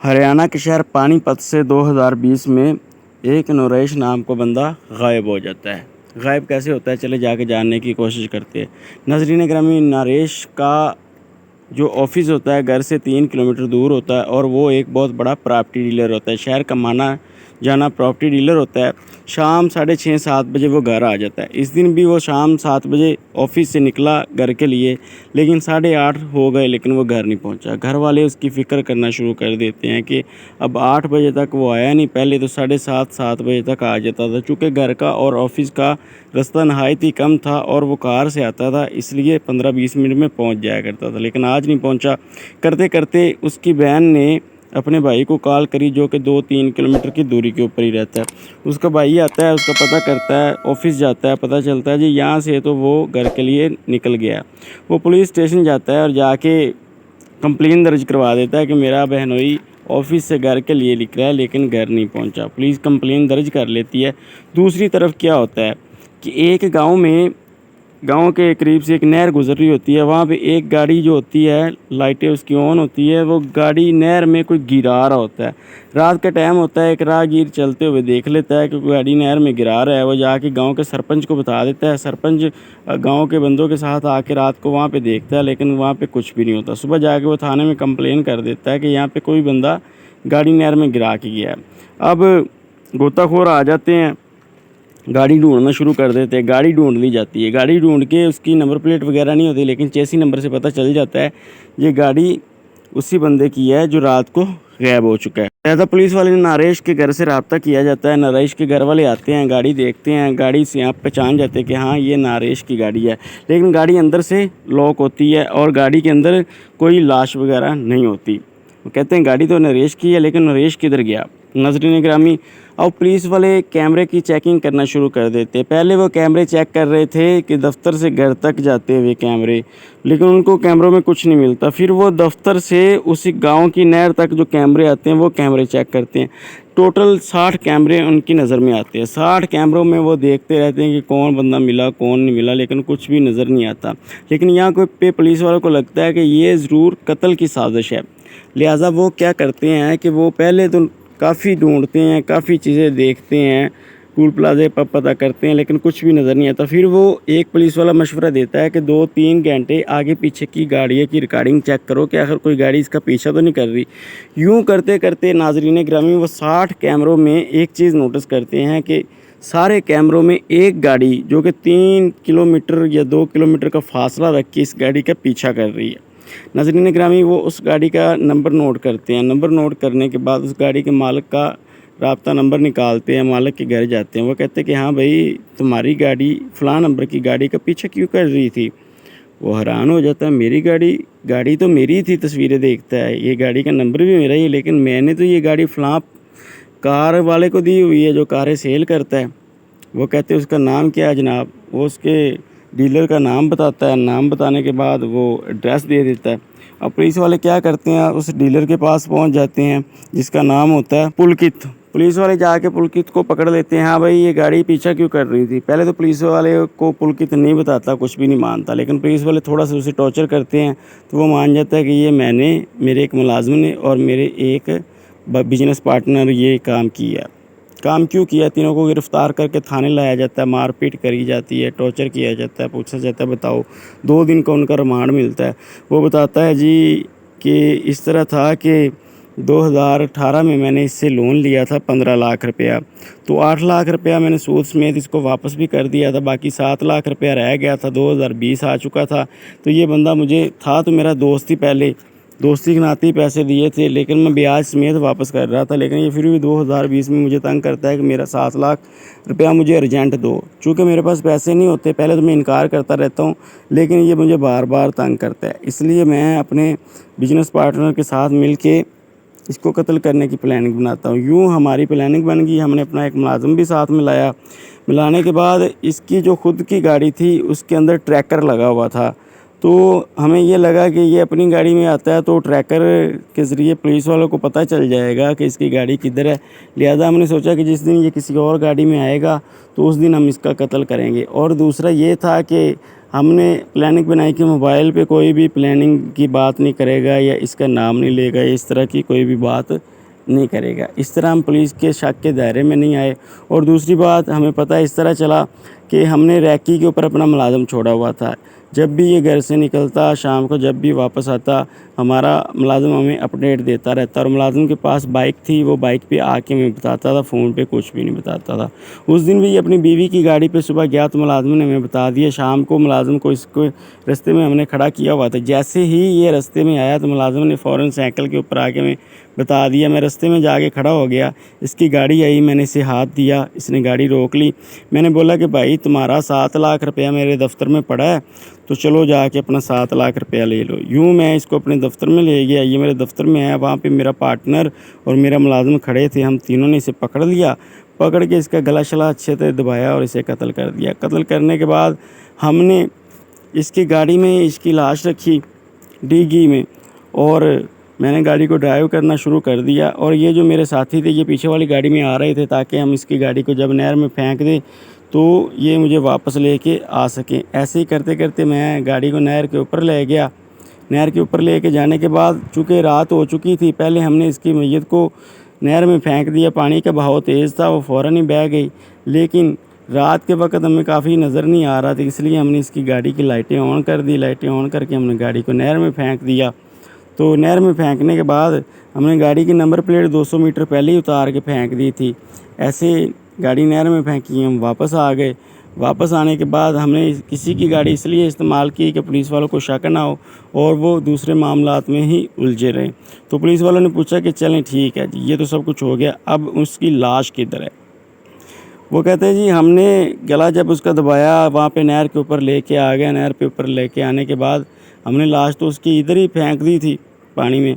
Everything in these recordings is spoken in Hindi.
हरियाणा के शहर पानीपत से 2020 में एक नरेश नाम का बंदा गायब हो जाता है। गायब कैसे होता है, चले जाके जानने की कोशिश करते हैं। नजरीन ग्रामी नरेश का जो ऑफिस होता है घर से 3 किलोमीटर दूर होता है और वो एक बहुत बड़ा प्रॉपर्टी डीलर होता है। शहर का माना जाना प्रॉपर्टी डीलर होता है। शाम 6:30-7 बजे वो घर आ जाता है। इस दिन भी वो शाम 7 बजे ऑफिस से निकला घर के लिए, लेकिन 8:30 हो गए लेकिन वो घर नहीं पहुंचा। घर वाले उसकी फ़िक्र करना शुरू कर देते हैं कि अब 8 बजे तक वो आया नहीं, पहले तो 7:30-7 बजे तक आ जाता था। चूँकि घर का और ऑफिस का रास्ता नहायत ही कम था और वो कार से आता था, इसलिए 15-20 मिनट में पहुंच जाया करता था, लेकिन आज नहीं पहुंचा। करते करते उसकी बहन ने अपने भाई को कॉल करी, जो कि 2-3 किलोमीटर की दूरी के ऊपर ही रहता है। उसका भाई आता है, उसका पता करता है, ऑफिस जाता है, पता चलता है जी यहाँ से तो वो घर के लिए निकल गया। वो पुलिस स्टेशन जाता है और जाके कंप्लेन दर्ज करवा देता है कि मेरा बहनोई ऑफिस से घर के लिए निकला है लेकिन घर नहीं पहुंचा। पुलिस कंप्लेन दर्ज कर लेती है। दूसरी तरफ क्या होता है कि एक गांव के करीब से एक नहर गुजर रही होती है। वहाँ पे एक गाड़ी जो होती है, लाइटें उसकी ऑन होती है, वो गाड़ी नहर में कोई गिरा रहा होता है। रात का टाइम होता है, एक राहगीर चलते हुए देख लेता है कि कोई गाड़ी नहर में गिरा रहा है। वो जाके गांव के सरपंच को बता देता है। सरपंच गांव के बंदों के साथ आके रात को वहाँ पे देखता है, लेकिन वहाँ पे कुछ भी नहीं होता। सुबह जाके वो थाने में कंप्लेन कर देता है कि यहाँ पे कोई बंदा गाड़ी नहर में गिरा के गया है। अब गोताखोर आ जाते हैं, गाड़ी ढूंढना शुरू कर देते हैं। गाड़ी ढूंढ ली जाती है। गाड़ी ढूंढ के उसकी नंबर प्लेट वगैरह नहीं होती, लेकिन चेसी नंबर से पता चल जाता है ये गाड़ी उसी बंदे की है जो रात को गायब हो चुका है। लिहाजा पुलिस वाले ने नरेश के घर से रब्ता किया जाता है। नरेश के घर वाले आते हैं, गाड़ी देखते हैं, गाड़ी से यहाँ पहचान जाते हैं कि हाँ ये नरेश की गाड़ी है, लेकिन गाड़ी अंदर से लॉक होती है और गाड़ी के अंदर कोई लाश वगैरह नहीं होती। वो कहते हैं गाड़ी तो नरेश की है, लेकिन नरेश किधर गया। नजरीन ग्रामी, अब पुलिस वाले कैमरे की चेकिंग करना शुरू कर देते। पहले वो कैमरे चेक कर रहे थे कि दफ्तर से घर तक जाते हुए कैमरे, लेकिन उनको कैमरों में कुछ नहीं मिलता। फिर वो दफ्तर से उसी गांव की नहर तक जो कैमरे आते हैं वो कैमरे चेक करते हैं। टोटल 60 कैमरे उनकी नज़र में आते हैं। 60 कैमरों में वो देखते रहते हैं कि कौन बंदा मिला कौन नहीं मिला, लेकिन कुछ भी नज़र नहीं आता। लेकिन यहाँ पे पुलिस वालों को लगता है कि ये ज़रूर कत्ल की साजिश है। लिहाजा वो क्या करते हैं कि वो पहले तो काफ़ी ढूंढते हैं, काफ़ी चीज़ें देखते हैं, टूल प्लाजे पर पता करते हैं, लेकिन कुछ भी नज़र नहीं आता। फिर वो एक पुलिस वाला मशवरा देता है कि 2-3 घंटे आगे पीछे की गाड़ियों की रिकॉर्डिंग चेक करो कि आखिर कोई गाड़ी इसका पीछा तो नहीं कर रही। यूँ करते करते नाजरीन ग्रामी वो 60 कैमरों में एक चीज़ नोटिस करते हैं कि सारे कैमरों में एक गाड़ी जो कि 3 किलोमीटर या 2 किलोमीटर का फासला रख के इस गाड़ी का पीछा कर रही है। नाज़रीन ग्रामी, वो उस गाड़ी का नंबर नोट करते हैं। नंबर नोट करने के बाद उस गाड़ी के मालिक का राब्ता नंबर निकालते हैं, मालिक के घर जाते हैं। वो कहते हैं कि हाँ भाई, तुम्हारी गाड़ी फ़लाँ नंबर की गाड़ी का पीछा क्यों कर रही थी। वो हैरान हो जाता है, मेरी गाड़ी तो मेरी थी। तस्वीरें देखता है, ये गाड़ी का नंबर भी मेरा ही है, लेकिन मैंने तो ये गाड़ी फ़लाँ कार वाले को दी हुई है जो कारें सेल करता है। वो कहते हैं उसका नाम क्या है जनाब। वो उसके डीलर का नाम बताता है। नाम बताने के बाद वो एड्रेस दे देता है। अब पुलिस वाले क्या करते हैं, उस डीलर के पास पहुंच जाते हैं जिसका नाम होता है पुलकित। पुलिस वाले जाके पुलकित को पकड़ लेते हैं। हाँ भाई, ये गाड़ी पीछा क्यों कर रही थी। पहले तो पुलिस वाले को पुलकित नहीं बताता, कुछ भी नहीं मानता, लेकिन पुलिस वाले थोड़ा सा उसे टॉर्चर करते हैं तो वो मान जाता है कि ये मेरे एक मुलाजिम ने और मेरे एक बिजनेस पार्टनर ये काम क्यों किया। तीनों को गिरफ़्तार करके थाने लाया जाता है, मारपीट करी जाती है, टॉर्चर किया जाता है, पूछा जाता है बताओ। 2 दिन का उनका रिमांड मिलता है। वो बताता है जी कि इस तरह था कि 2018 में मैंने इससे लोन लिया था 15 लाख रुपया, तो 8 लाख रुपया मैंने सूद समेत इसको वापस भी कर दिया था, बाकी 7 लाख रुपया रह गया था। 2020 आ चुका था, तो ये बंदा मुझे था तो मेरा दोस्त ही, पहले दोस्ती के नाते ही पैसे दिए थे, लेकिन मैं ब्याज समेत वापस कर रहा था। लेकिन ये फिर भी 2020 में मुझे तंग करता है कि मेरा 7 लाख रुपया मुझे अर्जेंट दो। चूँकि मेरे पास पैसे नहीं होते, पहले तो मैं इनकार करता रहता हूँ, लेकिन ये मुझे बार बार तंग करता है। इसलिए मैं अपने बिजनेस पार्टनर के साथ मिल के इसको कत्ल करने की प्लानिंग बनाता हूँ। यूँ हमारी प्लानिंग बन गई। हमने अपना एक मुलाजिम भी साथ में मिलाने के बाद इसकी जो खुद की गाड़ी थी उसके अंदर ट्रैकर लगा हुआ था। तो हमें ये लगा कि ये अपनी गाड़ी में आता है तो ट्रैकर के ज़रिए पुलिस वालों को पता चल जाएगा कि इसकी गाड़ी किधर है। लिहाजा हमने सोचा कि जिस दिन ये किसी और गाड़ी में आएगा तो उस दिन हम इसका कत्ल करेंगे। और दूसरा ये था कि हमने प्लानिंग बनाई कि मोबाइल पे कोई भी प्लानिंग की बात नहीं करेगा या इसका नाम नहीं लेगा या इस तरह की कोई भी बात नहीं करेगा। इस तरह हम पुलिस के शक के दायरे में नहीं आए। और दूसरी बात हमें पता इस तरह चला कि हमने रैकी के ऊपर अपना मुलाज़िम छोड़ा हुआ था। जब भी ये घर से निकलता शाम को जब भी वापस आता हमारा मुलाज़िम हमें अपडेट देता रहता। और मुलाज़िम के पास बाइक थी, वो बाइक पे आके हमें बताता था, फ़ोन पे कुछ भी नहीं बताता था। उस दिन भी ये अपनी बीवी की गाड़ी पे सुबह गया तो मुलाज़िम ने हमें बता दिया। शाम को मुलाज़िम को इसको रास्ते में हमने खड़ा किया हुआ था। जैसे ही ये रास्ते में आया तो मुलाज़िम ने फ़ौरन साइकिल के ऊपर आके हमें बता दिया। मैं रास्ते में जाके खड़ा हो गया, इसकी गाड़ी आई, मैंने इसे हाथ दिया, इसने गाड़ी रोक ली। मैंने बोला कि भाई तुम्हारा 7 लाख रुपया मेरे दफ़्तर में पड़ा है तो चलो जाके अपना 7 लाख रुपया ले लो। यूँ मैं इसको अपने दफ़्तर में ले गया। ये मेरे दफ़्तर में आया, वहाँ पे मेरा पार्टनर और मेरा मुलाज़िम खड़े थे। हम तीनों ने इसे पकड़ लिया, पकड़ के इसका गला शला अच्छे से दबाया और इसे कत्ल कर दिया। कत्ल करने के बाद हमने इसकी गाड़ी में इसकी लाश रखी डिग्गी में और मैंने गाड़ी को ड्राइव करना शुरू कर दिया। और ये जो मेरे साथी थे ये पीछे वाली गाड़ी में आ रहे थे ताकि हम इसकी गाड़ी को जब नहर में फेंक दें तो ये मुझे वापस लेके आ सकें। ऐसे ही करते करते मैं गाड़ी को नहर के ऊपर ले गया। नहर के ऊपर लेके जाने के बाद चूँकि रात हो चुकी थी, पहले हमने इसकी मैयत को नहर में फेंक दिया। पानी का बहाव तेज़ था, वो फ़ौरन ही बह गई। लेकिन रात के वक्त हमें काफ़ी नज़र नहीं आ रहा था, इसलिए हमने इसकी गाड़ी की लाइटें ऑन कर दी। लाइटें ऑन करके हमने गाड़ी को नहर में फेंक दिया। तो नहर में फेंकने के बाद हमने गाड़ी की नंबर प्लेट 200 मीटर पहले ही उतार के फेंक दी थी। ऐसे गाड़ी नहर में फेंकी, हम वापस आ गए। वापस आने के बाद हमने किसी की गाड़ी इसलिए इस्तेमाल की कि पुलिस वालों को शक ना हो और वो दूसरे मामलात में ही उलझे रहें। तो पुलिस वालों ने पूछा कि चलें ठीक है जी, ये तो सब कुछ हो गया, अब उसकी लाश किधर है। वो कहते हैं जी हमने गला जब उसका दबाया वहाँ पे नहर के ऊपर लेके आ गया। नहर पे ऊपर लेके आने के बाद हमने लाश तो उसकी इधर ही फेंक दी थी पानी में।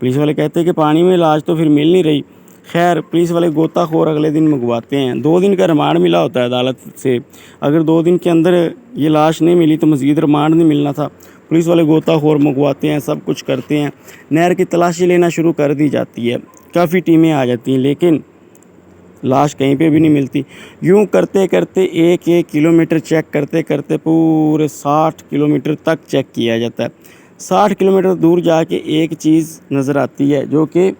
पुलिस वाले कहते हैं कि पानी में लाश तो फिर मिल नहीं रही। खैर पुलिस वाले गोताखोर अगले दिन मंगवाते हैं। 2 दिन का रिमांड मिला होता है अदालत से। अगर 2 दिन के अंदर ये लाश नहीं मिली तो मज़ीद रिमांड नहीं मिलना था। पुलिस वाले गोताखोर मंगवाते हैं, सब कुछ करते हैं। नहर की तलाशी लेना शुरू कर दी जाती है, काफ़ी टीमें आ जाती हैं, लेकिन लाश कहीं पे भी नहीं मिलती। यूँ करते करते 1-1 किलोमीटर चेक करते करते पूरे 60 किलोमीटर तक चेक किया जाता है। 60 किलोमीटर दूर जाके एक चीज़ नज़र आती है जो कि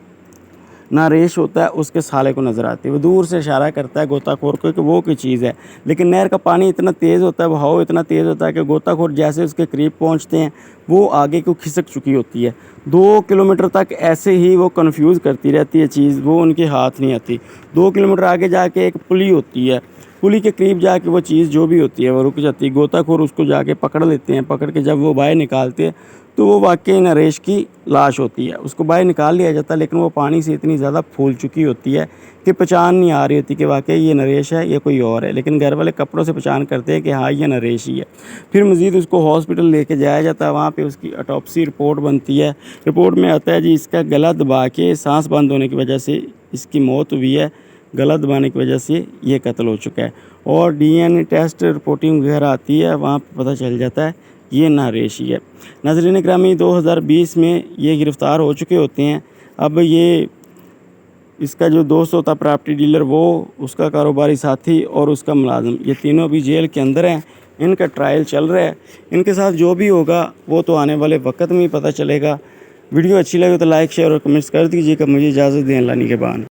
नारेश होता है, उसके साले को नज़र आती है। वो दूर से इशारा करता है गोताखोर को कि वो कोई चीज़ है। लेकिन नहर का पानी इतना तेज़ होता है, बहाव इतना तेज़ होता है कि गोताखोर जैसे उसके करीब पहुंचते हैं वो आगे को खिसक चुकी होती है। 2 किलोमीटर तक ऐसे ही वो कंफ्यूज करती रहती है चीज़, वो उनके हाथ नहीं आती। 2 किलोमीटर आगे जाके एक पुली होती है, पुली के करीब जाके वो चीज़ जो भी होती है वो रुक जाती है। गोताखोर उसको जाके पकड़ लेते हैं। पकड़ के जब वो बाहर निकालते हैं तो वो वाकई नरेश की लाश होती है। उसको बाहर निकाल लिया जाता है, लेकिन वो पानी से इतनी ज़्यादा फूल चुकी होती है कि पहचान नहीं आ रही होती कि वाकई ये नरेश है या कोई और है। लेकिन घर वाले कपड़ों से पहचान करते हैं कि हाँ ये नरेश ही है। फिर मज़ीद उसको हॉस्पिटल लेके जाया जाता है। वहाँ पे उसकी ऑटोप्सी रिपोर्ट बनती है। रिपोर्ट में आता है जी इसका गला दबा के सांस बंद होने की वजह से इसकी मौत हुई है, गला दबाने की वजह से ये कत्ल हो चुका है। और DNA टेस्ट रिपोर्टिंग वगैरह आती है, वहाँ पर पता चल जाता है ये नारेश ही है। नाज़रीन ग्रामी 2020 में ये गिरफ़्तार हो चुके होते हैं। अब ये इसका जो दोस्त होता प्रॉपर्टी डीलर, वो उसका कारोबारी साथी और उसका मुलाजिम, ये तीनों भी जेल के अंदर हैं। इनका ट्रायल चल रहा है। इनके साथ जो भी होगा वो तो आने वाले वक्त में ही पता चलेगा। वीडियो अच्छी लगे तो लाइक शेयर और कमेंट्स कर दीजिएगा। मुझे इजाज़त दें, अल्लाह निगहबान।